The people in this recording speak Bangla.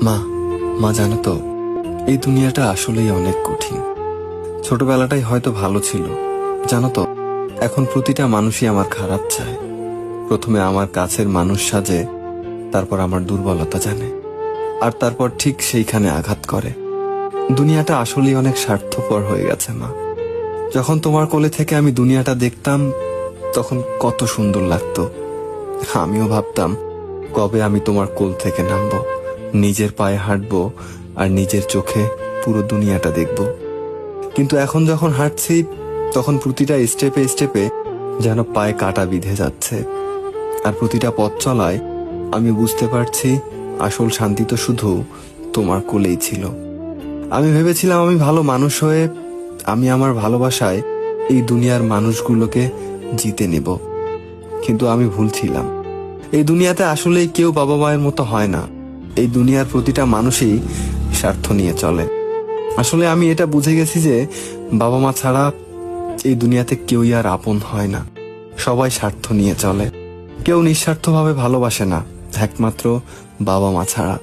মা মা জানো তো, এই দুনিয়াটা আসলেই অনেক কঠিন। ছোটবেলাটাই হয়তো ভালো ছিল, জানো তো। এখন প্রতিটা মানুষই আমার খারাপ চায়। প্রথমে আমার কাছের মানুষ সাজে, তারপর আমার দুর্বলতা জানে, আর তারপর ঠিক সেইখানে আঘাত করে। দুনিয়াটা আসলেই অনেক স্বার্থপর হয়ে গেছে মা। যখন তোমার কোলে থেকে আমি দুনিয়াটা দেখতাম, তখন কত সুন্দর লাগতো। আমিও ভাবতাম কবে আমি তোমার কোল থেকে নামবো, নিজের পায়ে হাঁটবো, আর নিজের চোখে পুরো দুনিয়াটা দেখব। কিন্তু এখন যখন হাঁটছি, তখন প্রতিটা স্টেপে স্টেপে যেন পায়ে কাটা বিঁধে যাচ্ছে। আর প্রতিটা পথ চলায় আমি বুঝতে পারছি আসল শান্তি তো শুধু তোমার কোলেই ছিল। আমি ভেবেছিলাম আমি ভালো মানুষ হয়ে আমি আমার ভালোবাসায় এই দুনিয়ার মানুষগুলোকে জিতে নেব, কিন্তু আমি ভুল ছিলাম। এই দুনিয়াতে আসলেই কেউ বাবা মায়ের মতো হয় না। এই দুনিয়ার প্রতিটা মানুষই স্বার্থ নিয়ে চলে। আসলে আমি এটা বুঝে গেছি যে বাবা মা ছাড়া এই দুনিয়াতে কেউই আর আপন হয় না। সবাই স্বার্থ নিয়ে চলে, কেউ নিঃস্বার্থভাবে ভালোবাসে না, একমাত্র বাবা মা ছাড়া।